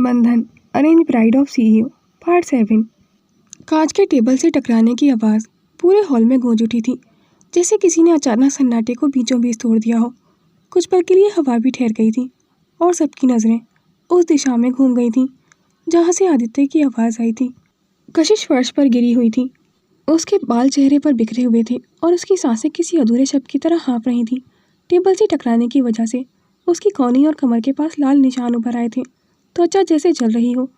बंधन arrange bride of CEO part 7। कांच के टेबल से टकराने की आवाज़ पूरे हॉल में गूंज उठी थी, जैसे किसी ने अचानक सन्नाटे को बीचों बीच तोड़ दिया हो। कुछ पल के लिए हवा भी ठहर गई थी और सबकी नज़रें उस दिशा में घूम गई थीं जहाँ से आदित्य की आवाज़ आई थी। कशिश फर्श पर गिरी हुई थी, उसके बाल चेहरे पर बिखरे हुए थे और उसकी सांसें किसी अधूरे शब्द की तरह हाँफ रही थीं। टेबल से टकराने की वजह से उसकी कौनी और कमर के पास लाल निशान उभर आए थे, त्वचा जैसे जल रही हो।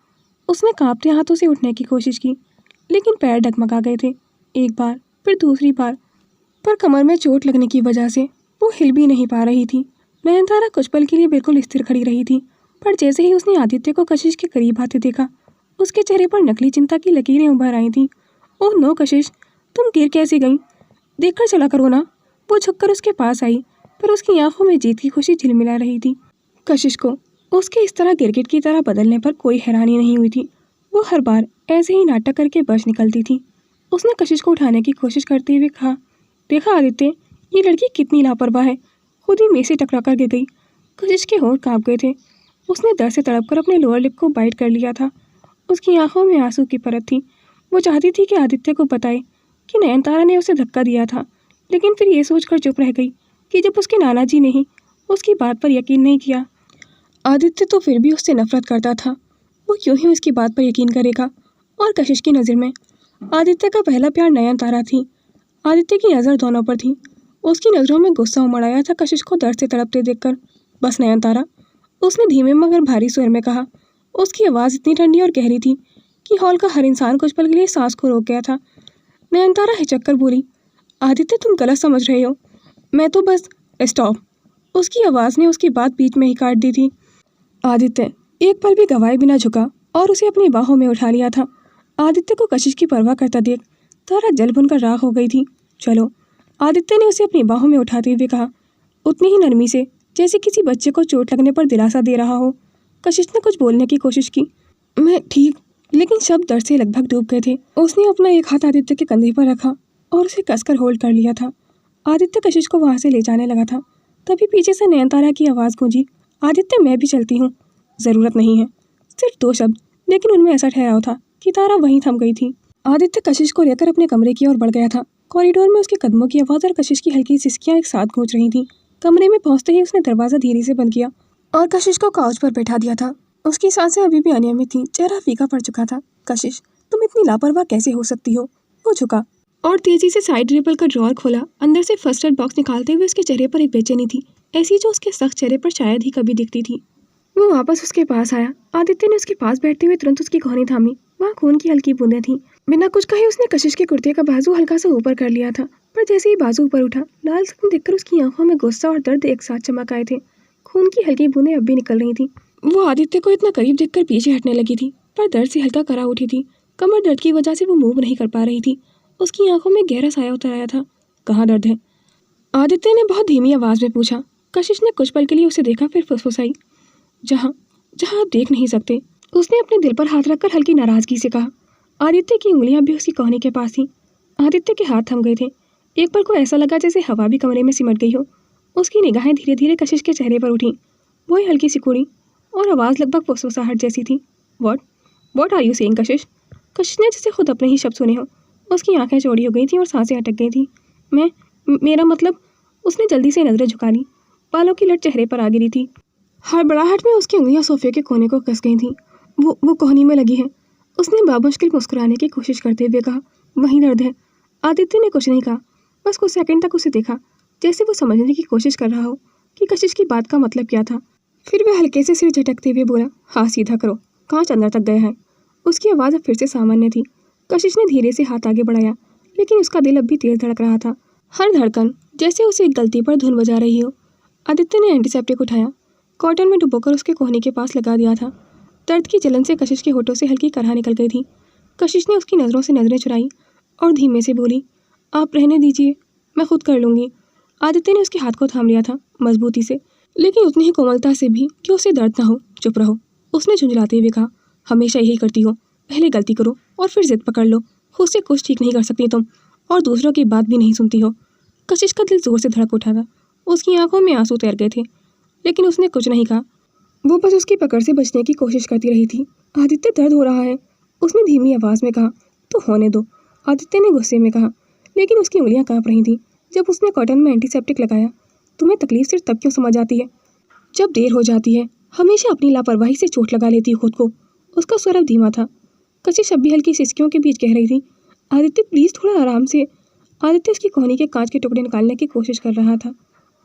उसने कांपते हाथों से उठने की कोशिश की, लेकिन पैर डगमगा गए थे। एक बार फिर दूसरी बार, पर कमर में चोट लगने की वजह से वो हिल भी नहीं पा रही थी। नयनतारा कुछ पल के लिए बिल्कुल स्थिर खड़ी रही थी, पर जैसे ही उसने आदित्य को कशिश के करीब आते देखा, उसके चेहरे पर नकली चिंता की लकीरें उभर आई थीं। ओह नो कशिश, तुम गिर कैसे गई? देखकर चला करो ना। वो झुककर उसके पास आई, पर उसकी आंखों में जीत की खुशी झिलमिला रही थी। कशिश को उसके इस तरह गिरगिट की तरह बदलने पर कोई हैरानी नहीं हुई थी। वो हर बार ऐसे ही नाटक करके बच निकलती थी। उसने कशिश को उठाने की कोशिश करते हुए कहा, देखा आदित्य, ये लड़की कितनी लापरवाह है, खुद ही मेरे से टकरा कर गिर गई। कशिश के होंठ कांप गए थे। उसने डर से तड़प कर अपने लोअर लिप को बाइट कर लिया था। उसकी आंखों में आंसू की परत थी। वो चाहती थी कि आदित्य को बताए कि नयनतारा ने उसे धक्का दिया था, लेकिन फिर ये सोचकर चुप रह गई कि जब उसके नाना जी ने ही उसकी बात पर यकीन नहीं किया, आदित्य तो फिर भी उससे नफरत करता था, वो क्यों ही उसकी बात पर यकीन करेगा। और कशिश की नज़र में आदित्य का पहला प्यार नयनतारा थी। आदित्य की नज़र दोनों पर थी। उसकी नज़रों में गुस्सा उमड़ आया था कशिश को दर्द से तड़पते देखकर। बस नयनतारा, उसने धीमे मगर भारी स्वर में कहा। उसकी आवाज़ इतनी ठंडी और गहरी थी कि हॉल का हर इंसान कुछ पल के लिए सांस को रोक गया था। नयनतारा हिचक कर बोली, आदित्य तुम गलत समझ रहे हो, मैं तो बस। स्टॉप। उसकी आवाज़ ने उसकी बात बीच में ही काट दी थी। आदित्य एक पल भी गवाए बिना झुका और उसे अपनी बाहों में उठा लिया था। आदित्य को कशिश की परवाह करता देख तारा जल भुनकर राख हो गई थी। चलो, आदित्य ने उसे अपनी बाहों में उठाते हुए कहा, उतनी ही नरमी से जैसे किसी बच्चे को चोट लगने पर दिलासा दे रहा हो। कशिश ने कुछ बोलने की कोशिश की, मैं ठीक, लेकिन शब्द दर्द से लगभग डूब गए थे। उसने अपना एक हाथ आदित्य के कंधे पर रखा और उसे कसकर होल्ड कर लिया था। आदित्य कशिश को वहाँ से ले जाने लगा था, तभी पीछे से नयनतारा की आवाज़ गूंजी, आदित्य मैं भी चलती हूँ। ज़रूरत नहीं है। सिर्फ 2 शब्द, लेकिन उनमें ऐसा ठहराव था कि तारा वहीं थम गई थी। आदित्य कशिश को लेकर अपने कमरे की ओर बढ़ गया था। कॉरिडोर में उसके कदमों की आवाज़ और कशिश की हल्की सिसकियाँ एक साथ गूंज रही थीं। कमरे में पहुंचते ही उसने दरवाज़ा धीरे से बंद किया और कशिश को काउच पर बैठा दिया था। उसकी सांसें अभी भी अनियमित थीं, चेहरा फीका पड़ चुका था। कशिश, तुम इतनी लापरवाह कैसे हो सकती हो? वो झुका और तेजी से साइड टेबल का ड्रॉअर खोला। अंदर से फर्स्ट एड बॉक्स निकालते हुए उसके चेहरे पर एक बेचैनी थी, ऐसी जो उसके सख्त चेहरे पर शायद ही कभी दिखती थी। वो वापस उसके पास आया। आदित्य ने उसके पास बैठते हुए तुरंत उसकी कोहनी थामी। वहाँ खून की हल्की बूंदें थीं। बिना कुछ कहे उसने कशिश के कुर्ते का बाजू हल्का सा ऊपर कर लिया था, पर जैसे ही बाजू ऊपर उठा, लाल जख्म देखकर उसकी आंखों में गुस्सा और दर्द एक साथ चमक आए थे। खून की हल्की बूंदें अब भी निकल रही थीं। वो आदित्य को इतना करीब देखकर पीछे हटने लगी थी, पर दर्द से हल्का करा उठी थी। कमर दर्द की वजह से वो मूव नहीं कर पा रही थी। उसकी आंखों में गहरा साया उतर आया था। कहाँ दर्द है? आदित्य ने बहुत धीमी आवाज में पूछा। कशिश ने कुछ पल के लिए उसे देखा, फिर फुसफुसाई, जहाँ जहाँ आप देख नहीं सकते। उसने अपने दिल पर हाथ रखकर हल्की नाराजगी से कहा। आदित्य की उंगलियां भी उसकी कोहनी के पास थीं। आदित्य के हाथ थम गए थे। एक पल को ऐसा लगा जैसे हवा भी कमरे में सिमट गई हो। उसकी निगाहें धीरे धीरे कशिश के चेहरे पर उठीं। वही हल्की सी कुड़ी और आवाज़ लगभग फुसफुसाहट जैसी थी। वॉट आर यू सेइंग कशिश? कशिश ने जैसे खुद अपने ही शब्द सुने हो। उसकी आंखें चौड़ी हो गई थीं और सांसें अटक गई थीं। मेरा मतलब। उसने जल्दी से नजरें झुका ली। बालों की लट चेहरे पर आ गिरी थी। हड़बड़ाहट में उसकी उंगलियां सोफे के कोने को कस गई थीं। वो कोहनी में लगी है। उसने बामुश्किल मुस्कुराने की कोशिश करते हुए कहा, वहीं दर्द है। आदित्य ने कुछ नहीं कहा, बस कुछ सेकंड तक उसे देखा, जैसे वो समझने की कोशिश कर रहा हो कि कशिश की बात का मतलब क्या था। फिर वह हल्के से सिर झटकते हुए बोला, हाथ सीधा करो, कांच अंदर तक गया है। उसकी आवाज़ अब फिर से सामान्य थी। कशिश ने धीरे से हाथ आगे बढ़ाया, लेकिन उसका दिल अब भी तेज धड़क रहा था, हर धड़कन जैसे उसे एक गलती पर धुन बजा रही हो। आदित्य ने एंटीसेप्टिक उठाया, कॉटन में डुबोकर उसके कोहनी के पास लगा दिया था। दर्द की जलन से कशिश के होठों से हल्की कराह निकल गई थी। कशिश ने उसकी नज़रों से नज़रें चुराई और धीमे से बोली, आप रहने दीजिए, मैं खुद कर लूँगी। आदित्य ने उसके हाथ को थाम लिया था, मजबूती से, लेकिन उतनी ही कोमलता से भी कि उसे दर्द ना हो। चुप रहो, उसने झुंझलाते हुए कहा, हमेशा यही करती हो, पहले गलती करो और फिर जिद पकड़ लो। खुद से कुछ ठीक नहीं कर सकती तुम, और दूसरों की बात भी नहीं सुनती हो। कशिश का दिल जोर से धड़क उठा था। उसकी आंखों में आंसू तैर गए थे, लेकिन उसने कुछ नहीं कहा। वो बस उसकी पकड़ से बचने की कोशिश करती रही थी। आदित्य, दर्द हो रहा है, उसने धीमी आवाज़ में कहा। तो होने दो, आदित्य ने गुस्से में कहा, लेकिन उसकी उंगलियां कांप रही थीं। जब उसने कॉटन में एंटीसेप्टिक लगाया। तुम्हें तकलीफ सिर्फ तब क्यों समझ आती है जब देर हो जाती है। हमेशा अपनी लापरवाही से चोट लगा लेती खुद को। उसका स्वर अब धीमा था। कशिश अब भी हल्की सिसकियों के बीच कह रही थी, आदित्य प्लीज़ थोड़ा आराम से। आदित्य उसकी कोहनी के कांच के टुकड़े निकालने की कोशिश कर रहा था।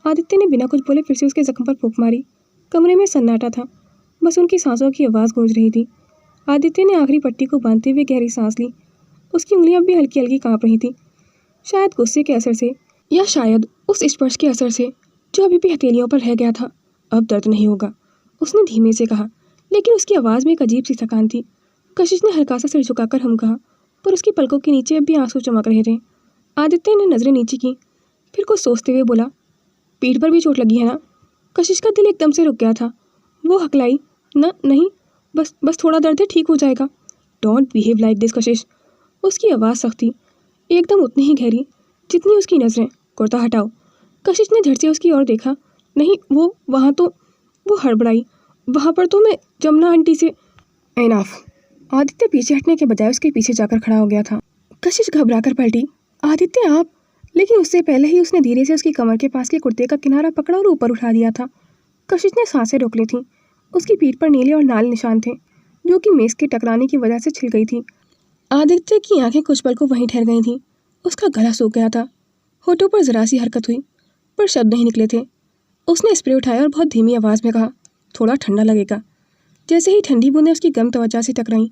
आदित्य ने बिना कुछ बोले फिर से उसके जख्म पर फूंक मारी। कमरे में सन्नाटा था, बस उनकी सांसों की आवाज़ गूंज रही थी। आदित्य ने आखिरी पट्टी को बांधते हुए गहरी सांस ली। उसकी उंगलियां अब भी हल्की हल्की कांप रही थीं, शायद गुस्से के असर से या शायद उस स्पर्श के असर से जो अभी भी हथेलियों पर रह गया था। अब दर्द नहीं होगा, उसने धीमे से कहा, लेकिन उसकी आवाज़ में एक अजीब सी थकान थी। कशिश ने हल्का सा सिर झुकाकर हम कहा, पर उसकी पलकों के नीचे अब भी आंसू चमक रहे थे। आदित्य ने नज़रें नीचे की, फिर कुछ सोचते हुए बोला, पीठ पर भी चोट लगी है ना? कशिश का दिल एकदम से रुक गया था। वो हकलाई, नहीं, बस थोड़ा दर्द है, ठीक हो जाएगा। डोंट बिहेव लाइक दिस कशिश। उसकी आवाज़ सख्त थी, एकदम उतनी ही गहरी जितनी उसकी नज़रें। कुर्ता हटाओ। कशिश ने झट से उसकी ओर देखा। नहीं, वो वहाँ तो, वो हड़बड़ाई, वहाँ पर तो मैं जमुना आंटी से। इनफ। आदित्य पीछे हटने के बजाय उसके पीछे जाकर खड़ा हो गया था। कशिश घबराकर पलटी, आदित्य आप। लेकिन उससे पहले ही उसने धीरे से उसकी कमर के पास के कुर्ते का किनारा पकड़ा और ऊपर उठा दिया था। कशिश ने सांसें रोक ली थीं। उसकी पीठ पर नीले और लाल निशान थे, जो कि मेज़ के टकराने की वजह से छिल गई थी। आदित्य की आंखें कुछ पल को वहीं ठहर गई थीं। उसका गला सूख गया था। होठों पर जरा सी हरकत हुई, पर शब्द नहीं निकले थे। उसने स्प्रे उठाया और बहुत धीमी आवाज़ में कहा, थोड़ा ठंडा लगेगा। जैसे ही ठंडी बूंदें उसकी गर्म त्वचा से टकराईं,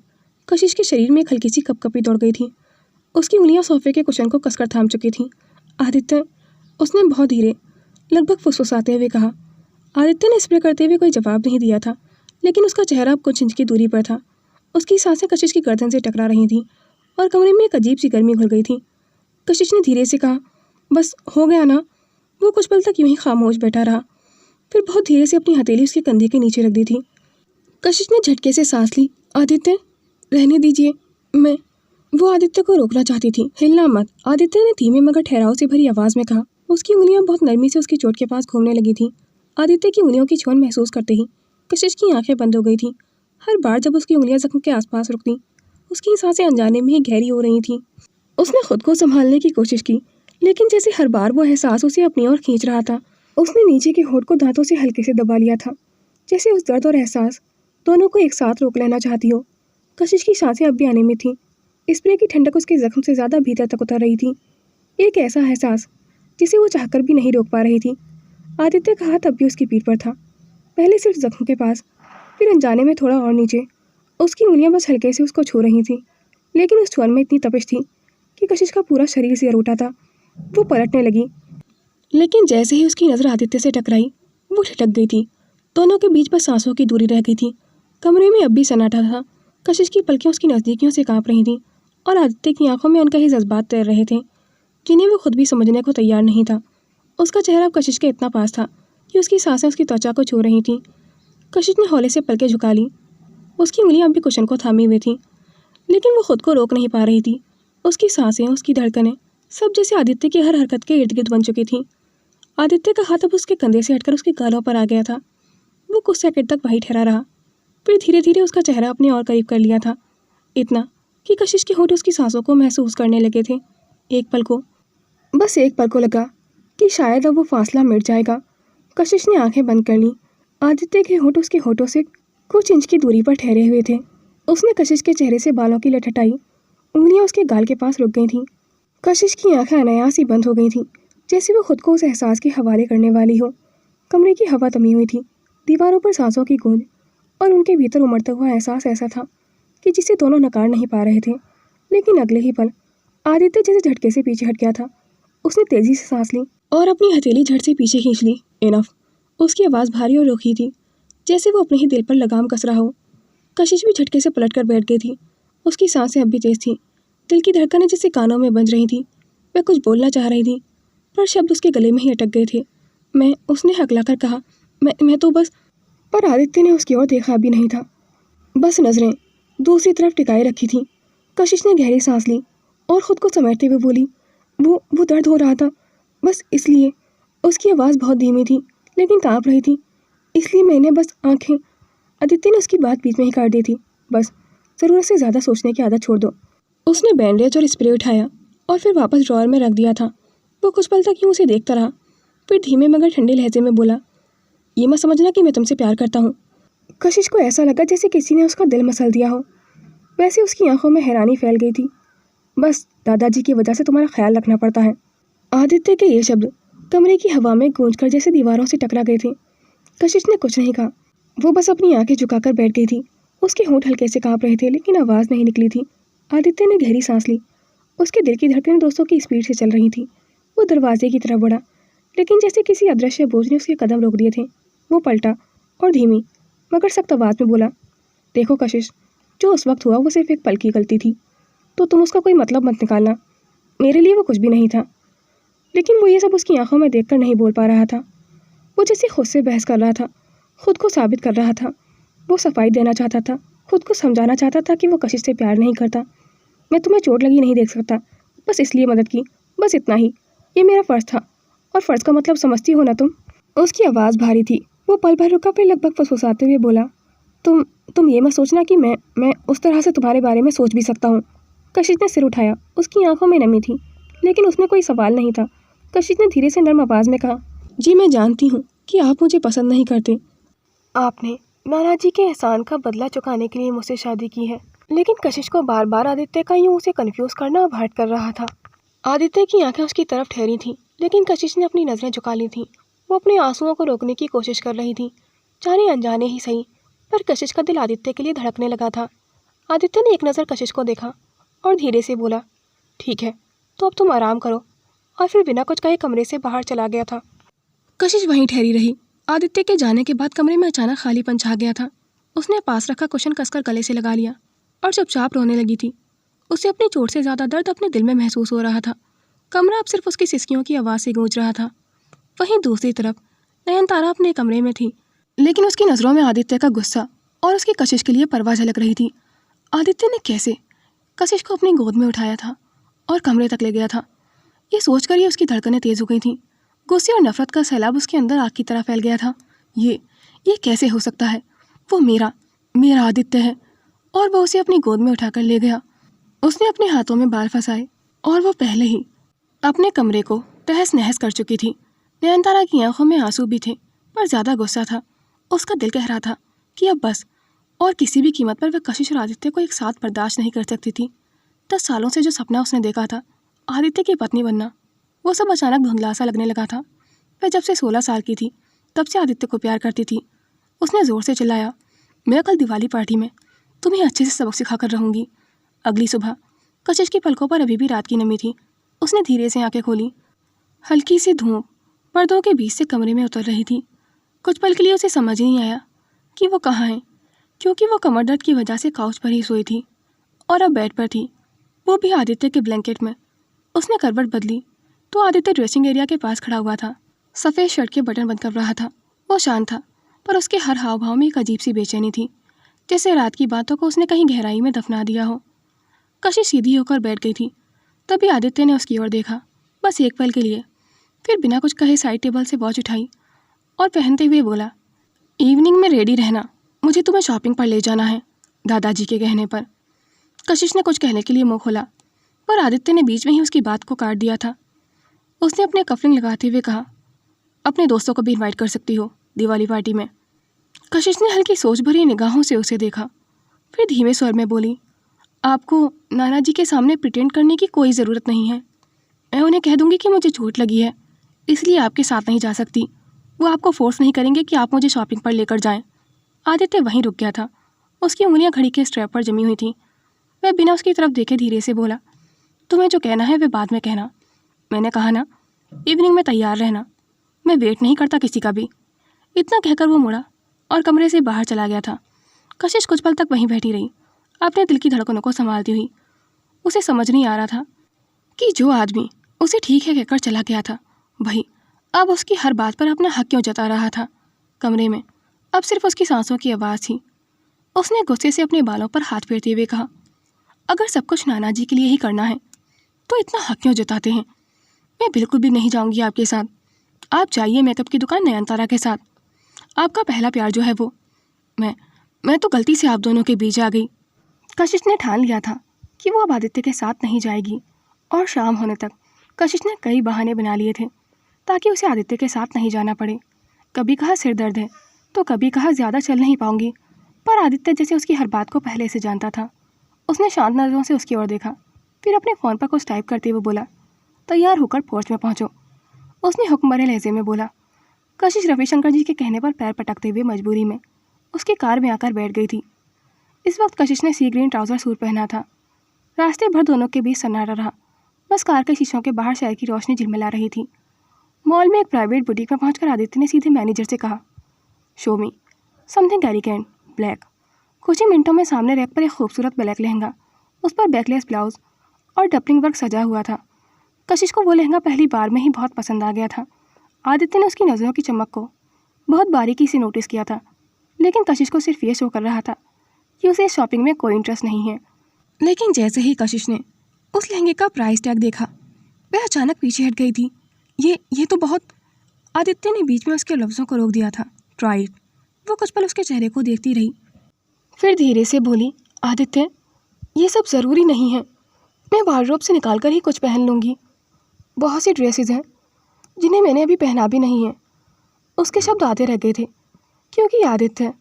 कशिश के शरीर में एक हल्की सी कपकपी दौड़ गई थी। उसकी उंगलियां सोफे के कुशन को कसकर थाम चुकी थीं। आदित्य, उसने बहुत धीरे, लगभग फुसफुसाते हुए कहा। आदित्य ने स्प्रे करते हुए कोई जवाब नहीं दिया था, लेकिन उसका चेहरा अब कुछ इंच की दूरी पर था। उसकी सांसें कशिश की गर्दन से टकरा रही थीं और कमरे में एक अजीब सी गर्मी घुल गई थी। कशिश ने धीरे से कहा, बस हो गया ना? वो कुछ पल तक यूं ही खामोश बैठा रहा, फिर बहुत धीरे से अपनी हथेली उसके कंधे के नीचे रख दी थी। कशिश ने झटके से सांस ली। आदित्य, रहने दीजिए, मैं। वो आदित्य को रोकना चाहती थी। हिलना मत, आदित्य ने धीमे मगर ठहराव से भरी आवाज़ में कहा। उसकी उंगलियां बहुत नरमी से उसकी चोट के पास घूमने लगी थीं। आदित्य की उंगलियों की छुअन महसूस करते ही कशिश की आंखें बंद हो गई थीं। हर बार जब उसकी उंगलियां जख्म के आसपास रुकतीं, उसकी सांसें अनजाने में ही गहरी हो रही थीं। उसने खुद को संभालने की कोशिश की, लेकिन जैसे हर बार वो एहसास उसे अपनी ओर खींच रहा था। उसने नीचे के होठ को दांतों से हल्के से दबा लिया था, जैसे उस दर्द और एहसास दोनों को एक साथ रोक लेना चाहती हो। कशिश की सांसें अब भी आने में थीं। स्प्रे की ठंडक उसके जख्म से ज़्यादा भीतर तक उतर रही थी। एक ऐसा एहसास जिसे वो चाहकर भी नहीं रोक पा रही थी। आदित्य का हाथ अब भी उसकी पीठ पर था, पहले सिर्फ जख्म के पास, फिर अनजाने में थोड़ा और नीचे। उसकी उंगलियां बस हल्के से उसको छू रही थीं, लेकिन उस छुअन में इतनी तपिश थी कि कशिश का पूरा शरीर सिर उठा था। वो पलटने लगी, लेकिन जैसे ही उसकी नज़र आदित्य से टकराई, वो ठिठक गई थी। दोनों के बीच बस सांसों की दूरी रह गई थी। कमरे में अब भी सन्नाटा था। कशिश की पलकें उसकी नज़दीकियों से काँप रही थीं और आदित्य की आंखों में अनकहे जज्बात तैर रहे थे, जिन्हें वो खुद भी समझने को तैयार नहीं था। उसका चेहरा अब कशिश के इतना पास था कि उसकी सांसें उसकी त्वचा को छू रही थीं। कशिश ने हौले से पलकें झुका ली। उसकी उंगलियां अब भी कुशन को थामी हुई थीं, लेकिन वो खुद को रोक नहीं पा रही थी। उसकी सांसें, उसकी धड़कनें, सब जैसे आदित्य की हर हरकत के इर्द गिर्द बन चुकी थीं। आदित्य का हाथ अब उसके कंधे से हटकर उसके गालों पर आ गया था। वो कुछ सेकंड तक वहीं ठहरा रहा, फिर धीरे धीरे उसका चेहरा अपने और करीब कर लिया था, इतना कि कशिश के होंठ उसकी सांसों को महसूस करने लगे थे। बस एक पल को लगा कि शायद अब वो फासला मिट जाएगा। कशिश ने आंखें बंद कर ली। आदित्य के होंठ उसके होठों से कुछ इंच की दूरी पर ठहरे हुए थे। उसने कशिश के चेहरे से बालों की लट हटाई। उंगलियां उसके गाल के पास रुक गई थीं। कशिश की आंखें अनायास ही बंद हो गई थीं, जैसे वो खुद को उस एहसास के हवाले करने वाली हो। कमरे की हवा थमी हुई थी, दीवारों पर सांसों की गूंज, और उनके भीतर उमड़ता हुआ एहसास ऐसा था कि जिसे दोनों नकार नहीं पा रहे थे। लेकिन अगले ही पल आदित्य जैसे झटके से पीछे हट गया था। उसने तेजी से सांस ली और अपनी हथेली झट से पीछे खींच ली। इनफ। उसकी आवाज़ भारी और रूखी थी, जैसे वो अपने ही दिल पर लगाम कस रहा हो। कशिश भी झटके से पलट कर बैठ गई थी। उसकी सांसें अब भी तेज थीं, दिल की धड़कनें जैसे कानों में बज रही थी। वह कुछ बोलना चाह रही थी, पर शब्द उसके गले में ही अटक गए थे। उसने हकलाकर कहा, मैं तो बस। पर आदित्य ने उसकी ओर देखा भी नहीं था, बस नज़रें दूसरी तरफ टिकाए रखी थी। कशिश ने गहरी सांस ली और ख़ुद को समेटते हुए बोली, वो दर्द हो रहा था, बस इसलिए। उसकी आवाज़ बहुत धीमी थी, लेकिन काँप रही थी। इसलिए मैंने बस आंखें आदित्य ने उसकी बात बीच में ही काट दी थी। बस ज़रूरत से ज़्यादा सोचने की आदत छोड़ दो। उसने बैंडेज और स्प्रे उठाया और फिर वापस ड्रॉअर में रख दिया था। वो कुछ पल तक यूँ उसे देखता रहा, फिर धीमे मगर ठंडे लहजे में बोला, ये मत समझना कि मैं तुमसे प्यार करता हूँ। कशिश को ऐसा लगा जैसे किसी ने उसका दिल मसल दिया हो। वैसे उसकी आंखों में हैरानी फैल गई थी। बस दादाजी की वजह से तुम्हारा ख्याल रखना पड़ता है। आदित्य के ये शब्द कमरे की हवा में गूंजकर जैसे दीवारों से टकरा गए थे। कशिश ने कुछ नहीं कहा, वो बस अपनी आंखें झुकाकर बैठ गई थी। उसके होंठ हल्के से कांप रहे थे लेकिन आवाज़ नहीं निकली थी। आदित्य ने गहरी सांस ली। उसके दिल की धड़कनें 200 की स्पीड से चल रही थी। वो दरवाजे की तरफ बढ़ा, लेकिन जैसे किसी अदृश्य बोझ ने उसके कदम रोक दिए थे। वो पलटा और धीमी मगर सख्त आवाज़ में बोला, देखो कशिश, जो उस वक्त हुआ वो सिर्फ एक पल की गलती थी, तो तुम उसका कोई मतलब मत निकालना। मेरे लिए वो कुछ भी नहीं था। लेकिन वो ये सब उसकी आंखों में देखकर नहीं बोल पा रहा था। वो जैसे खुद से बहस कर रहा था, खुद को साबित कर रहा था। वो सफाई देना चाहता था, खुद को समझाना चाहता था कि वो कशिश से प्यार नहीं करता। मैं तुम्हें चोट लगी नहीं देख सकता, बस इसलिए मदद की, बस इतना ही। ये मेरा फ़र्ज़ था, और फ़र्ज़ का मतलब समझती हो ना तुम। उसकी आवाज़ भारी थी। वो पल भर रुका, फिर लगभग फुसफुसाते हुए बोला, तुम ये मत सोचना कि मैं उस तरह से तुम्हारे बारे में सोच भी सकता हूँ। कशिश ने सिर उठाया। उसकी आंखों में नमी थी, लेकिन उसमें कोई सवाल नहीं था। कशिश ने धीरे से नरम आवाज़ में कहा, जी मैं जानती हूँ कि आप मुझे पसंद नहीं करते। आपने नाना जी के एहसान का बदला चुकाने के लिए मुझसे शादी की है। लेकिन कशिश को बार बार आदित्य का यूँ उसे कन्फ्यूज़ करना अब हर्ट कर रहा था। आदित्य की आंखें उसकी तरफ ठहरी थीं, लेकिन कशिश ने अपनी नज़रें झुका ली थीं। वो अपने आंसुओं को रोकने की कोशिश कर रही थी, जाने अनजाने ही सही, पर कशिश का दिल आदित्य के लिए धड़कने लगा था। आदित्य ने एक नज़र कशिश को देखा और धीरे से बोला, ठीक है, तो अब तुम आराम करो, और फिर बिना कुछ कहे कमरे से बाहर चला गया था। कशिश वहीं ठहरी रही। आदित्य के जाने के बाद कमरे में अचानक खालीपन छा गया था। उसने पास रखा कुशन कसकर गले से लगा लिया और चुपचाप रोने लगी थी। उसे अपनी चोट से ज़्यादा दर्द अपने दिल में महसूस हो रहा था। कमरा अब सिर्फ उसकी सिसकियों की आवाज़ से गूंज रहा था। वहीं दूसरी तरफ नयनतारा अपने कमरे में थी, लेकिन उसकी नज़रों में आदित्य का गुस्सा और उसकी कशिश के लिए परवाह झलक रही थी। आदित्य ने कैसे कशिश को अपनी गोद में उठाया था और कमरे तक ले गया था, ये सोचकर ही उसकी धड़कनें तेज़ हो गई थीं। गुस्से और नफरत का सैलाब उसके अंदर आग की तरह फैल गया था। ये कैसे हो सकता है? वो मेरा आदित्य है, और वो उसे अपनी गोद में उठाकर ले गया। उसने अपने हाथों में बाल फंसाए और वो पहले ही अपने कमरे को तहस नहस कर चुकी थी। नयनतारा की आंखों में आंसू भी थे, पर ज़्यादा गुस्सा था। उसका दिल कह रहा था कि अब बस, और किसी भी कीमत पर वह कशिश और आदित्य को एक साथ बर्दाश्त नहीं कर सकती थी। 10 सालों से जो सपना उसने देखा था, आदित्य की पत्नी बनना, वो सब अचानक धुंधला सा लगने लगा था। वह जब से 16 साल की थी तब से आदित्य को प्यार करती थी। उसने ज़ोर से चिल्लाया, मैं कल दिवाली पार्टी में तुम्हें अच्छे से सबक सिखा कर रहूँगी। अगली सुबह कशिश की पलकों पर अभी भी रात की नमी थी। उसने धीरे से आंखें खोली। हल्की सी धूप पर्दों के बीच से कमरे में उतर रही थी। कुछ पल के लिए उसे समझ ही नहीं आया कि वो कहाँ है, क्योंकि वो कमर दर्द की वजह से काउच पर ही सोई थी और अब बेड पर थी, वो भी आदित्य के ब्लैंकेट में। उसने करवट बदली तो आदित्य ड्रेसिंग एरिया के पास खड़ा हुआ था। सफ़ेद शर्ट के बटन बंद कर रहा था। वो शांत था, पर उसके हर हाव भाव में एक अजीब सी बेचैनी थी, जैसे रात की बातों को उसने कहीं गहराई में दफना दिया हो। कशिश सीधी होकर बैठ गई थी। तभी आदित्य ने उसकी ओर देखा, बस एक पल के लिए, फिर बिना कुछ कहे साइड टेबल से वॉच उठाई और पहनते हुए बोला, इवनिंग में रेडी रहना, मुझे तुम्हें शॉपिंग पर ले जाना है, दादाजी के कहने पर। कशिश ने कुछ कहने के लिए मुँह खोला, पर आदित्य ने बीच में ही उसकी बात को काट दिया था। उसने अपने कफलिंग लगाते हुए कहा, अपने दोस्तों को भी इनवाइट कर सकती हो दिवाली पार्टी में। कशिश ने हल्की सोच भरी निगाहों से उसे देखा, फिर धीमे स्वर में बोली, आपको नाना जी के सामने प्रिटेंड करने की कोई ज़रूरत नहीं है। मैं उन्हें कह दूंगी कि मुझे चोट लगी है, इसलिए आपके साथ नहीं जा सकती। वो आपको फोर्स नहीं करेंगे कि आप मुझे शॉपिंग पर लेकर जाएं। आदित्य वहीं रुक गया था। उसकी उंगलियां घड़ी के स्ट्रैप पर जमी हुई थीं। वह बिना उसकी तरफ देखे धीरे से बोला, तुम्हें जो कहना है वह बाद में कहना। मैंने कहा ना, इवनिंग में तैयार रहना, मैं वेट नहीं करता किसी का भी। इतना कहकर वो मुड़ा और कमरे से बाहर चला गया था। कशिश कुछ पल तक वहीं बैठी रही, अपने दिल की धड़कनों को संभालती हुई। उसे समझ नहीं आ रहा था कि जो आदमी उसे ठीक है कहकर चला गया था, वही अब उसकी हर बात पर अपना हक क्यों जता रहा था। कमरे में अब सिर्फ उसकी सांसों की आवाज़ थी। उसने गुस्से से अपने बालों पर हाथ फेरते हुए कहा, अगर सब कुछ नाना जी के लिए ही करना है तो इतना हक क्यों जताते हैं? मैं बिल्कुल भी नहीं जाऊंगी आपके साथ। आप जाइए मेकअप की दुकान नयनतारा के साथ। आपका पहला प्यार जो है वो। मैं मैं तो गलती से आप दोनों के बीच आ गई। कशिश ने ठान लिया था कि वो अब आदित्य के साथ नहीं जाएगी, और शाम होने तक कशिश ने कई बहाने बना लिए थे ताकि उसे आदित्य के साथ नहीं जाना पड़े। कभी कहा सिर दर्द है, तो कभी कहा ज़्यादा चल नहीं पाऊंगी, पर आदित्य जैसे उसकी हर बात को पहले से जानता था। उसने शांत नज़रों से उसकी ओर देखा, फिर अपने फ़ोन पर कुछ टाइप करते हुए बोला, तैयार होकर पोर्च में पहुँचो। उसने हुक्म भरे लहजे में बोला। कशिश रविशंकर जी के कहने पर पैर पटकते हुए मजबूरी में उसकी कार में आकर बैठ गई थी। इस वक्त कशिश ने सी ग्रीन ट्राउज़र सूट पहना था। रास्ते भर दोनों के बीच सन्नाटा रहा। बस कार के शीशों के बाहर शहर की रोशनी झिलमिला रही थी। मॉल में एक प्राइवेट बुटीक में पहुंचकर आदित्य ने सीधे मैनेजर से कहा, show me something elegant black. कुछ ही मिनटों में सामने रैक पर एक खूबसूरत ब्लैक लहंगा, उस पर बैकलेस ब्लाउज और डपलिंग वर्क सजा हुआ था। कशिश को वो लहंगा पहली बार में ही बहुत पसंद आ गया था। आदित्य ने उसकी नज़रों की चमक को बहुत बारीकी से नोटिस किया था, लेकिन कशिश को सिर्फ ये शो कर रहा था कि उसे शॉपिंग में कोई इंटरेस्ट नहीं है। लेकिन जैसे ही कशिश ने उस लहंगे का प्राइस टैग देखा, वह अचानक पीछे हट गई थी। ये तो बहुत। आदित्य ने बीच में उसके लफ्ज़ों को रोक दिया था। Try it. वो कुछ पल उसके चेहरे को देखती रही, फिर धीरे से बोली, आदित्य ये सब ज़रूरी नहीं है, मैं वार्डरोब से निकाल कर ही कुछ पहन लूँगी। बहुत सी ड्रेसेस हैं जिन्हें मैंने अभी पहना भी नहीं है। उसके शब्द आधे रह गए थे क्योंकि आदित्य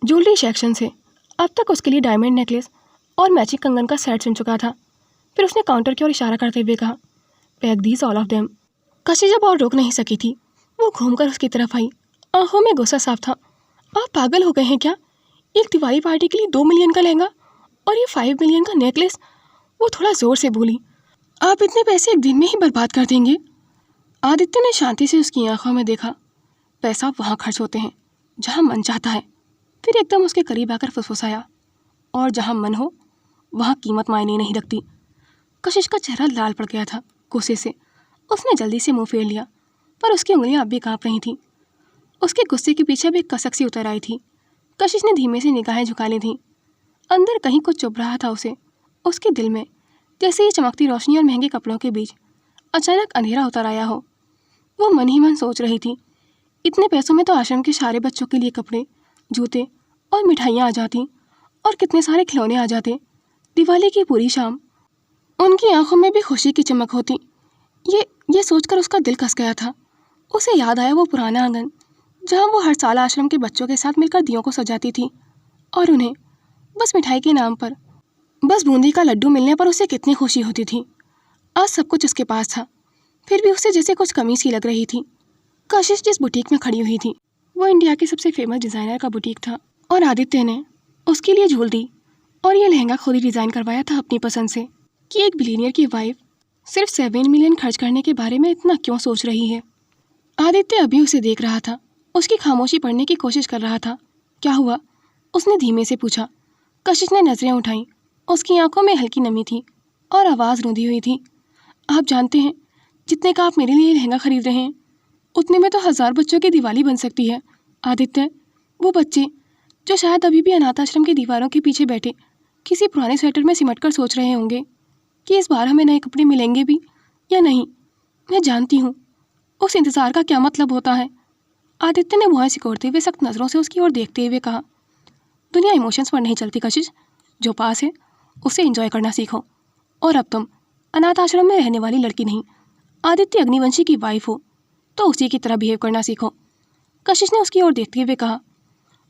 ज्वेलरी सेक्शन से अब तक उसके लिए डायमंड नेकलेस और मैचिंग कंगन का सेट चुन चुका था। फिर उसने काउंटर की ओर इशारा करते हुए कहा, pack these all of them. कशिश जब और रोक नहीं सकी थी, वो घूमकर उसकी तरफ आई। आंखों में गुस्सा साफ था। आप पागल हो गए हैं क्या? एक दिवाली पार्टी के लिए 2 मिलियन का लहंगा और ये 5 मिलियन का नेकलेस। वो थोड़ा ज़ोर से बोली, आप इतने पैसे एक दिन में ही बर्बाद कर देंगे? आदित्य ने शांति से उसकी आंखों में देखा। पैसा वहाँ खर्च होते हैं जहाँ मन चाहता है। फिर एकदम उसके करीब आकर फुसफुसाया, और जहाँ मन हो वहाँ कीमत मायने नहीं रखती। कशिश का चेहरा लाल पड़ गया था गुस्से से। उसने जल्दी से मुंह फेर लिया, पर उसकी उंगलियां अब भी कांप रही थीं। उसके गुस्से के पीछे भी एक कसक सी उतर आई थी। कशिश ने धीमे से निगाहें झुका ली थीं। अंदर कहीं कुछ चुभ रहा था उसे। उसके दिल में जैसे ये चमकती रोशनी और महंगे कपड़ों के बीच अचानक अंधेरा उतर आया हो। वो मन ही मन सोच रही थी, इतने पैसों में तो आश्रम के सारे बच्चों के लिए कपड़े, जूते और मिठाइयाँ आ जाती, और कितने सारे खिलौने आ जाते। दिवाली की पूरी शाम उनकी आंखों में भी खुशी की चमक होती। ये सोचकर उसका दिल कस गया था। उसे याद आया वो पुराना आंगन जहाँ वो हर साल आश्रम के बच्चों के साथ मिलकर दियों को सजाती थी, और उन्हें बस मिठाई के नाम पर, बस बूंदी का लड्डू मिलने पर उसे कितनी खुशी होती थी। आज सब कुछ उसके पास था, फिर भी उसे जैसे कुछ कमी सी लग रही थी। कशिश जिस बुटीक में खड़ी हुई थी वो इंडिया के सबसे फेमस डिज़ाइनर का बुटीक था, और आदित्य ने उसके लिए ज्वेलरी और ये लहंगा खुद ही डिज़ाइन करवाया था अपनी पसंद से। कि एक बिलीनियर की वाइफ सिर्फ 7 मिलियन खर्च करने के बारे में इतना क्यों सोच रही है। आदित्य अभी उसे देख रहा था, उसकी खामोशी पढ़ने की कोशिश कर रहा था। क्या हुआ? उसने धीमे से पूछा। कशिश ने नजरें उठाईं। उसकी आंखों में हल्की नमी थी और आवाज़ रूंधी हुई थी। आप जानते हैं, जितने का आप मेरे लिए लहंगा खरीद रहे हैं, उतने में तो 1000 बच्चों की दिवाली बन सकती है। आदित्य, वो बच्चे जो शायद अभी भी अनाथ आश्रम की दीवारों के पीछे बैठे किसी पुराने स्वेटर में सिमट कर सोच रहे होंगे कि इस बार हमें नए कपड़े मिलेंगे भी या नहीं। मैं जानती हूँ उस इंतज़ार का क्या मतलब होता है। आदित्य ने मुँह सिकोड़ते हुए सख्त नज़रों से उसकी ओर देखते हुए कहा, दुनिया इमोशंस पर नहीं चलती कशिश। जो पास है उसे एंजॉय करना सीखो। और अब तुम अनाथ आश्रम में रहने वाली लड़की नहीं, आदित्य अग्निवंशी की वाइफ हो, तो उसी की तरह बिहेव करना सीखो। कशिश ने उसकी ओर देखते हुए कहा,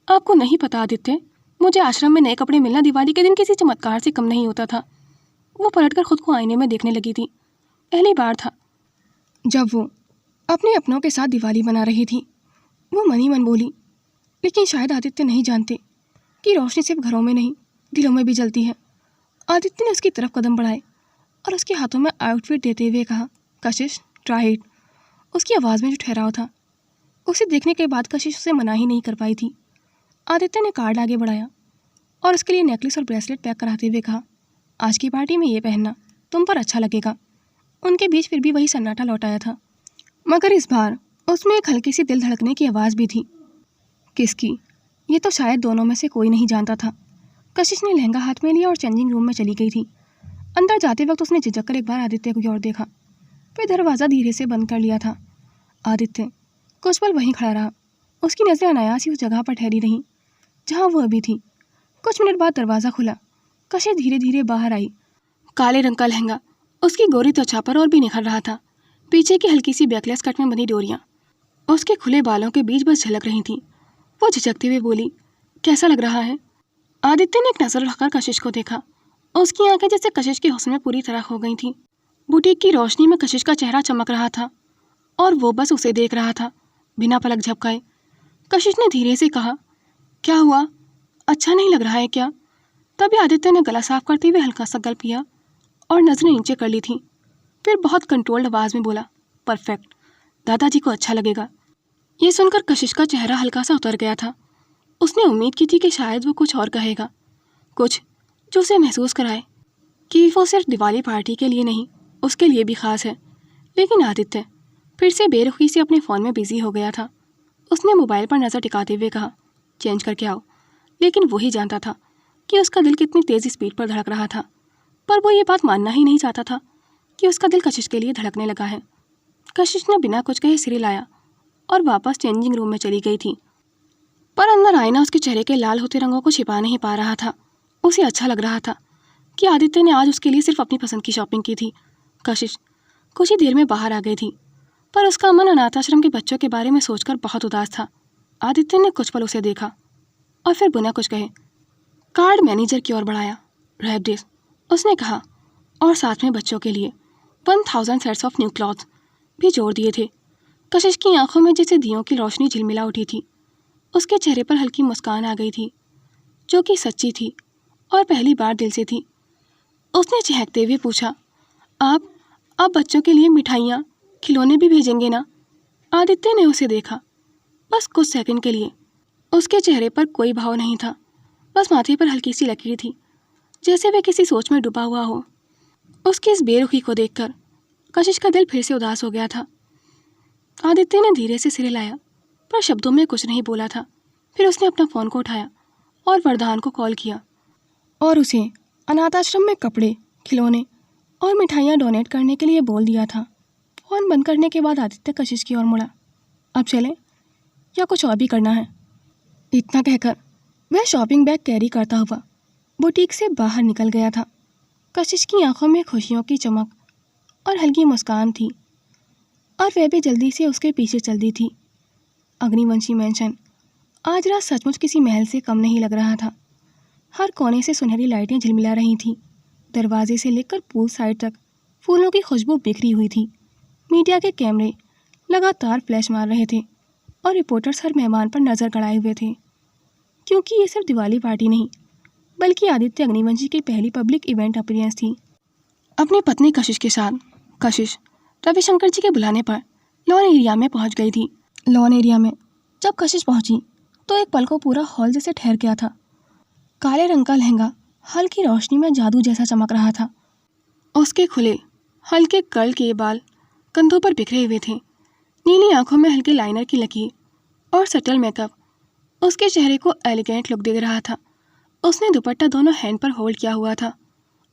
आपको नहीं पता आदित्य, मुझे आश्रम में नए कपड़े मिलना दिवाली के दिन किसी चमत्कार से कम नहीं होता था। वो पलटकर खुद को आईने में देखने लगी थी। पहली बार था जब वो अपने अपनों के साथ दिवाली मना रही थी। वो मन ही मन बोली, लेकिन शायद आदित्य नहीं जानते कि रोशनी सिर्फ घरों में नहीं, दिलों में भी जलती है। आदित्य ने उसकी तरफ कदम बढ़ाए और उसके हाथों में आउटफिट देते हुए कहा, कशिश ट्राई इट। उसकी आवाज़ में जो ठहराव था, उसे देखने के बाद कशिश उसे मना ही नहीं कर पाई थी। आदित्य ने कार्ड आगे बढ़ाया और उसके लिए नेकलेस और ब्रेसलेट पैक कराते हुए कहा, आज की पार्टी में ये पहनना तुम पर अच्छा लगेगा। उनके बीच फिर भी वही सन्नाटा लौट आया था, मगर इस बार उसमें एक हल्की सी दिल धड़कने की आवाज़ भी थी। किसकी? ये तो शायद दोनों में से कोई नहीं जानता था। कशिश ने लहंगा हाथ में लिया और चेंजिंग रूम में चली गई थी। अंदर जाते वक्त उसने झिझक कर एक बार आदित्य की ओर देखा, फिर दरवाज़ा धीरे से बंद कर लिया था। आदित्य कुछ पल वहीं खड़ा रहा। उसकी नज़रें अनायास ही उस जगह पर ठहरी रहीं जहाँ वो अभी थी। कुछ मिनट बाद दरवाज़ा खुला। कशिश धीरे धीरे बाहर आई। काले रंग का लहंगा उसकी गोरी त्वचा पर और भी निखर रहा था। पीछे की हल्की सी बैकलेस कट में बंधी डोरियां उसके खुले बालों के बीच बस झलक रही थीं। वो झिझकते हुए बोली, कैसा लग रहा है? आदित्य ने एक नज़र रखकर कशिश को देखा। उसकी आंखें जैसे कशिश के हुस्न में पूरी तरह खो गई थीं। बुटीक की रोशनी में कशिश का चेहरा चमक रहा था और वो बस उसे देख रहा था, बिना पलक झपकाए। कशिश ने धीरे से कहा, क्या हुआ? अच्छा नहीं लग रहा है क्या? तभी आदित्य ने गला साफ करते हुए हल्का सा गल्प किया और नजरें नीचे कर ली थी। फिर बहुत कंट्रोल्ड आवाज में बोला, परफेक्ट, दादाजी को अच्छा लगेगा। ये सुनकर कशिश का चेहरा हल्का सा उतर गया था। उसने उम्मीद की थी कि शायद वो कुछ और कहेगा, कुछ जो उसे महसूस कराए कि वो सिर्फ दिवाली पार्टी के लिए नहीं, उसके लिए भी खास है। लेकिन आदित्य फिर से बेरुखी से अपने फ़ोन में बिजी हो गया था। उसने मोबाइल पर नज़र टिकाते हुए कहा, चेंज करके आओ। लेकिन वही जानता था कि उसका दिल कितनी तेज़ स्पीड पर धड़क रहा था, पर वो ये बात मानना ही नहीं चाहता था कि उसका दिल कशिश के लिए धड़कने लगा है। कशिश ने बिना कुछ कहे सिर हिलाया और वापस चेंजिंग रूम में चली गई थी। पर अंदर आईना उसके चेहरे के लाल होते रंगों को छिपा नहीं पा रहा था। उसे अच्छा लग रहा था कि आदित्य ने आज उसके लिए सिर्फ अपनी पसंद की शॉपिंग की थी। कशिश कुछ ही देर में बाहर आ गई थी, पर उसका मन अनाथ आश्रम के बच्चों के बारे में सोचकर बहुत उदास था। आदित्य ने कुछ पल उसे देखा और फिर बिना कुछ कहे कार्ड मैनेजर की ओर बढ़ाया। रैप दिस, उसने कहा, और साथ में बच्चों के लिए 1000 सेट्स ऑफ न्यू क्लॉथ्स भी जोड़ दिए थे। कशिश की आंखों में जैसे दियों की रोशनी झिलमिला उठी थी। उसके चेहरे पर हल्की मुस्कान आ गई थी, जो कि सच्ची थी और पहली बार दिल से थी। उसने चहकते हुए पूछा, आप बच्चों के लिए मिठाइयाँ, खिलौने भी भेजेंगे ना? आदित्य ने उसे देखा, बस कुछ सेकंड के लिए। उसके चेहरे पर कोई भाव नहीं था, बस माथे पर हल्की सी लकीर थी, जैसे वह किसी सोच में डूबा हुआ हो। उसकी इस बेरुखी को देखकर कशिश का दिल फिर से उदास हो गया था। आदित्य ने धीरे से सिर हिलाया, पर शब्दों में कुछ नहीं बोला था। फिर उसने अपना फ़ोन को उठाया और वरदान को कॉल किया और उसे अनाथ आश्रम में कपड़े, खिलौने और मिठाइयाँ डोनेट करने के लिए बोल दिया था। फ़ोन बंद करने के बाद आदित्य कशिश की ओर मुड़ा। अब चलें या कुछ और भी करना है? इतना कहकर वह शॉपिंग बैग कैरी करता हुआ बुटीक से बाहर निकल गया था। कशिश की आंखों में खुशियों की चमक और हल्की मुस्कान थी और वह भी जल्दी से उसके पीछे चल दी थी। अग्निवंशी मैंशन आज रात सचमुच किसी महल से कम नहीं लग रहा था। हर कोने से सुनहरी लाइटें झिलमिला रही थीं। दरवाजे से लेकर पूल साइड तक फूलों की खुशबू बिखरी हुई थी। मीडिया के कैमरे लगातार फ्लैश मार रहे थे और रिपोर्टर्स हर मेहमान पर नज़र गड़ाए हुए थे, क्योंकि ये सिर्फ दिवाली पार्टी नहीं, बल्कि आदित्य अग्निवंशी की पहली पब्लिक इवेंट अपीयरेंस थी। अपनी पत्नी कशिश के साथ कशिश रविशंकर जी के बुलाने पर लॉन एरिया में पहुंच गई थी। लॉन एरिया में जब कशिश पहुंची तो एक पल को पूरा हॉल जैसे ठहर गया था। काले रंग का लहंगा हल्की रोशनी में जादू जैसा चमक रहा था। उसके खुले हल्के कर्ल के बाल कंधों पर बिखरे हुए थे। नीली आंखों में हल्के लाइनर की लकीर और सटल मेकअप उसके चेहरे को एलिगेंट लुक दे रहा था। उसने दुपट्टा दोनों हैंड पर होल्ड किया हुआ था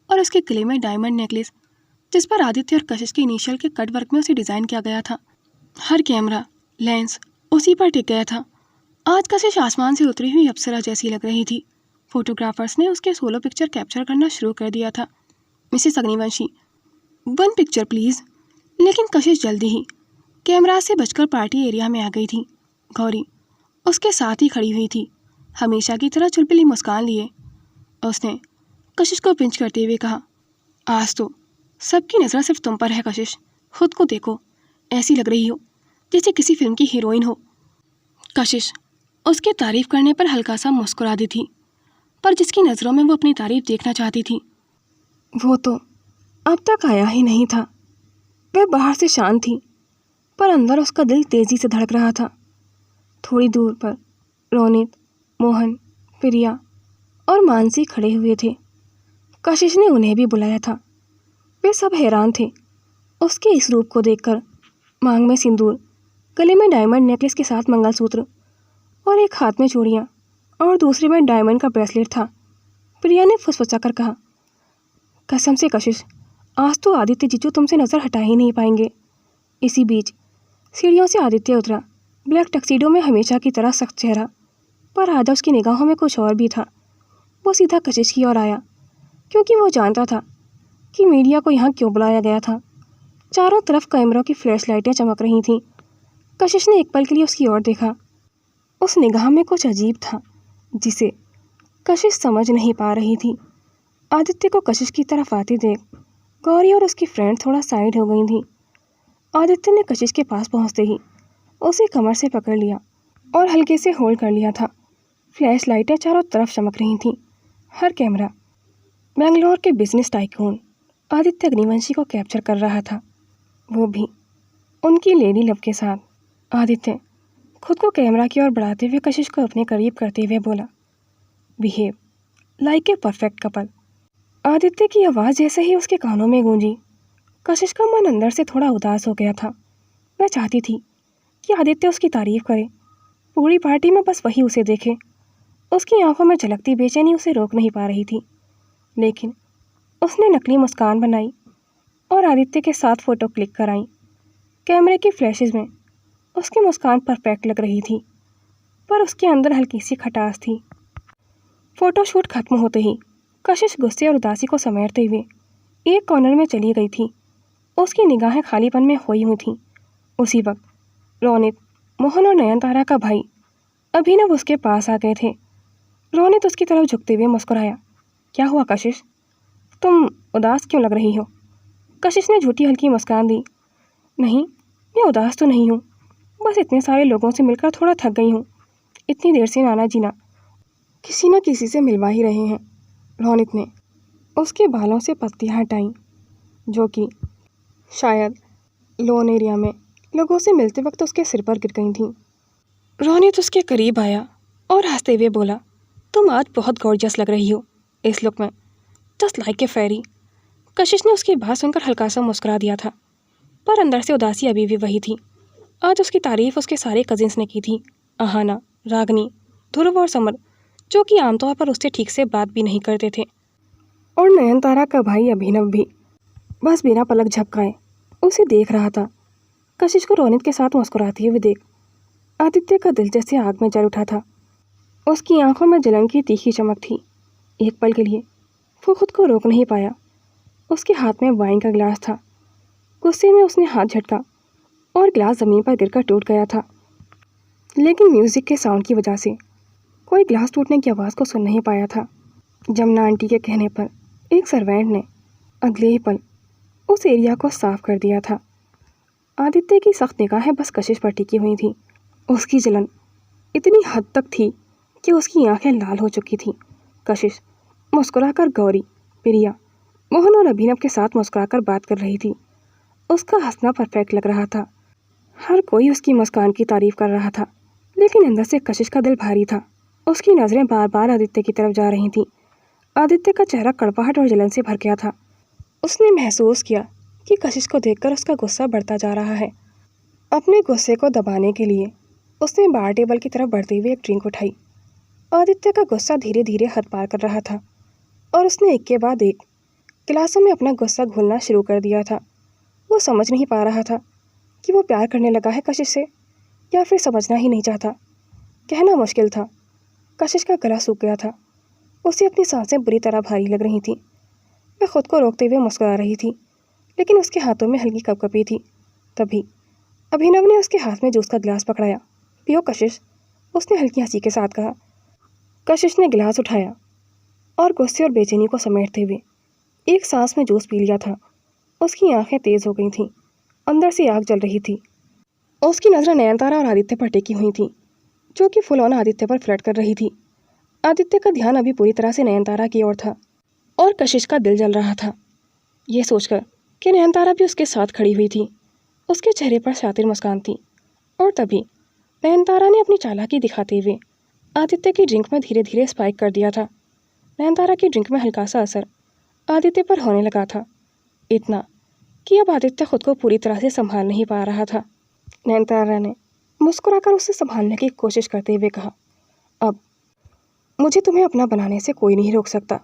और उसके गले में डायमंड नेकलेस, जिस पर आदित्य और कशिश के इनिशियल के कट वर्क में उसे डिज़ाइन किया गया था। हर कैमरा लेंस उसी पर टिक गया था। आज कशिश आसमान से उतरी हुई अप्सरा जैसी लग रही थी। फोटोग्राफर्स ने उसके सोलो पिक्चर कैप्चर करना शुरू कर दिया था। Mrs Agnivanshi, 1 picture please. लेकिन कशिश जल्दी ही कैमरा से बचकर पार्टी एरिया में आ गई थी। गौरी उसके साथ ही खड़ी हुई थी, हमेशा की तरह चुलबुली मुस्कान लिए। उसने कशिश को पिंच करते हुए कहा, आज तो सबकी नज़र सिर्फ तुम पर है कशिश। खुद को देखो, ऐसी लग रही हो जैसे किसी फिल्म की हीरोइन हो। कशिश उसकी तारीफ करने पर हल्का सा मुस्कुरा दी थी, पर जिसकी नज़रों में वो अपनी तारीफ देखना चाहती थी वो तो अब तक आया ही नहीं था। वह बाहर से शांत थी, पर अंदर उसका दिल तेज़ी से धड़क रहा था। थोड़ी दूर पर रोनित, मोहन, प्रिया और मानसी खड़े हुए थे। कशिश ने उन्हें भी बुलाया था। वे सब हैरान थे उसके इस रूप को देखकर। मांग में सिंदूर, गले में डायमंड नेकलेस के साथ मंगलसूत्र और एक हाथ में चूड़ियाँ और दूसरे में डायमंड का ब्रेसलेट था। प्रिया ने फुसफुसाकर कहा, कसम से कशिश, आज तो आदित्य जीजू तुमसे नज़र हटा ही नहीं पाएंगे। इसी बीच सीढ़ियों से आदित्य उतरा, ब्लैक टक्सीडो में, हमेशा की तरह सख्त चेहरा, पर आज उसकी निगाहों में कुछ और भी था। वो सीधा कशिश की ओर आया, क्योंकि वो जानता था कि मीडिया को यहाँ क्यों बुलाया गया था। चारों तरफ कैमरों की फ्लैश लाइटें चमक रही थीं। कशिश ने एक पल के लिए उसकी ओर देखा। उस निगाह में कुछ अजीब था जिसे कशिश समझ नहीं पा रही थी। आदित्य को कशिश की तरफ आते देख गौरी और उसकी फ्रेंड थोड़ा साइड हो गई थी। आदित्य ने कशिश के पास पहुंचते ही उसे कमर से पकड़ लिया और हल्के से होल्ड कर लिया था। फ्लैश लाइटें चारों तरफ चमक रही थीं। हर कैमरा बेंगलोर के बिजनेस टाइकून आदित्य अग्निवंशी को कैप्चर कर रहा था, वो भी उनकी लेडी लव के साथ। आदित्य खुद को कैमरा की ओर बढ़ाते हुए कशिश को अपने करीब करते हुए बोला, behave like a perfect couple. Aditya की आवाज़ जैसे ही उसके कानों में गूंजी, कशिश का मन अंदर से थोड़ा उदास हो गया था। वह चाहती थी कि आदित्य उसकी तारीफ करे, पूरी पार्टी में बस वही उसे देखे। उसकी आंखों में झलकती बेचैनी उसे रोक नहीं पा रही थी। लेकिन उसने नकली मुस्कान बनाई और आदित्य के साथ फ़ोटो क्लिक कराई। कैमरे की फ्लैशेस में उसकी मुस्कान परफेक्ट लग रही थी, पर उसके अंदर हल्की सी खटास थी। फ़ोटोशूट खत्म होते ही कशिश गुस्से और उदासी को समेटते हुए एक कॉर्नर में चली गई थी। उसकी निगाहें खालीपन में खोई हुई थीं। उसी वक्त रोनित, मोहन और नयनतारा का भाई अभिनव उसके पास आ गए थे। रोनित उसकी तरफ झुकते हुए मुस्कुराया, क्या हुआ कशिश, तुम उदास क्यों लग रही हो? कशिश ने झूठी हल्की मुस्कान दी, नहीं मैं उदास तो नहीं हूँ, बस इतने सारे लोगों से मिलकर थोड़ा थक गई हूँ। इतनी देर से नाना जीना किसी न किसी से मिलवा ही रहे हैं। रोनित ने उसके बालों से पत्तियाँ हटाईं, जो कि शायद लोन एरिया में लोगों से मिलते वक्त उसके सिर पर गिर गई थीं। रोनित उसके करीब आया और हंसते हुए बोला, तुम आज बहुत गॉर्जियस लग रही हो इस लुक में, जस्ट लाइक ए फेरी। कशिश ने उसकी बात सुनकर हल्का सा मुस्कुरा दिया था, पर अंदर से उदासी अभी भी वही थी। आज उसकी तारीफ उसके सारे कजिन्स ने की थी, अहाना, रागनी, ध्रुव और समर, जो कि आमतौर पर उससे ठीक से बात भी नहीं करते थे। और नयनतारा का भाई अभिनव भी बस बिना पलक झपकाए उसे देख रहा था। कशिश को रोनित के साथ मुस्कुराते हुए देख आदित्य का दिल जैसे आग में जल उठा था। उसकी आंखों में जलन की तीखी चमक थी। एक पल के लिए वो खुद को रोक नहीं पाया। उसके हाथ में वाइन का गिलास था। गुस्से में उसने हाथ झटका और गिलास ज़मीन पर गिरकर टूट गया था। लेकिन म्यूज़िक के साउंड की वजह से कोई गिलास टूटने की आवाज़ को सुन नहीं पाया था। जमुना आंटी के कहने पर एक सर्वेंट ने अगले ही पल उस एरिया को साफ कर दिया था। आदित्य की सख्त निगाहें बस कशिश पर टिकी हुई थी। उसकी जलन इतनी हद तक थी कि उसकी आंखें लाल हो चुकी थीं। कशिश मुस्कुराकर गौरी, प्रिया, मोहन और अभिनव के साथ मुस्कुराकर बात कर रही थी। उसका हंसना परफेक्ट लग रहा था। हर कोई उसकी मुस्कान की तारीफ कर रहा था, लेकिन अंदर से कशिश का दिल भारी था। उसकी नज़रें बार बार आदित्य की तरफ जा रही थीं। आदित्य का चेहरा कड़वाहट और जलन से भर गया था। उसने महसूस किया कि कशिश को देखकर उसका गुस्सा बढ़ता जा रहा है। अपने गुस्से को दबाने के लिए उसने बार टेबल की तरफ बढ़ते हुए एक ड्रिंक उठाई। आदित्य का गुस्सा धीरे धीरे हद पार कर रहा था और उसने एक के बाद एक गिलासों में अपना गुस्सा घोलना शुरू कर दिया था। वो समझ नहीं पा रहा था कि वो प्यार करने लगा है कशिश से या फिर समझना ही नहीं चाहता। कहना मुश्किल था। कशिश का गला सूख गया था। उसे अपनी सांसें बुरी तरह भारी लग रही थीं। वह खुद को रोकते हुए मुस्कुरा रही थी, लेकिन उसके हाथों में हल्की कपकपी थी। तभी अभिनव ने उसके हाथ में जूस का गिलास पकड़ाया। पियो कशिश, उसने हल्की हंसी के साथ कहा। कशिश ने गिलास उठाया और गुस्से और बेचैनी को समेटते हुए एक सांस में जूस पी लिया था। उसकी आंखें तेज़ हो गई थीं, अंदर से आग जल रही थी। उसकी नज़रें नयनतारा और आदित्य पर टिकी हुई थीं, जो कि फुल ऑन आदित्य पर फ्लर्ट कर रही थी। आदित्य का ध्यान अभी पूरी तरह से नयनतारा की ओर था और कशिश का दिल जल रहा था, ये सोचकर कि नयनतारा भी उसके साथ खड़ी हुई थी। उसके चेहरे पर शातिर मुस्कान थी। और तभी नयनतारा ने अपनी चालाकी दिखाते हुए आदित्य की ड्रिंक में धीरे धीरे स्पाइक कर दिया था। नयनतारा की ड्रिंक में हल्का सा असर आदित्य पर होने लगा था, इतना कि अब आदित्य खुद को पूरी तरह से संभाल नहीं पा रहा था। नयनतारा ने मुस्कुराकर उसे संभालने की कोशिश करते हुए कहा, अब मुझे तुम्हें अपना बनाने से कोई नहीं रोक सकता,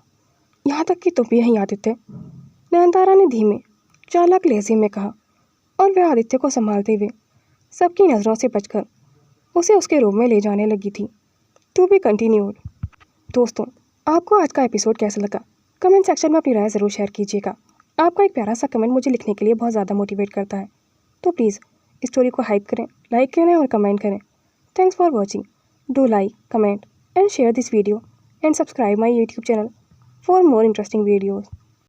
यहाँ तक कि तुम भी नहीं आदित्य। नयनतारा ने धीमे चालाक लहजे में कहा और वह आदित्य को संभालते हुए सबकी नज़रों से बचकर उसे उसके रूम में ले जाने लगी थी। To be continued. दोस्तों, आपको आज का एपिसोड कैसा लगा? कमेंट सेक्शन में अपनी राय ज़रूर शेयर कीजिएगा। आपका एक प्यारा सा कमेंट मुझे लिखने के लिए बहुत ज़्यादा मोटिवेट करता है। तो प्लीज़ इस स्टोरी को हाइप करें, लाइक करें और कमेंट करें। Thanks for watching. Do like, comment and share this video and subscribe my YouTube channel for more interesting videos.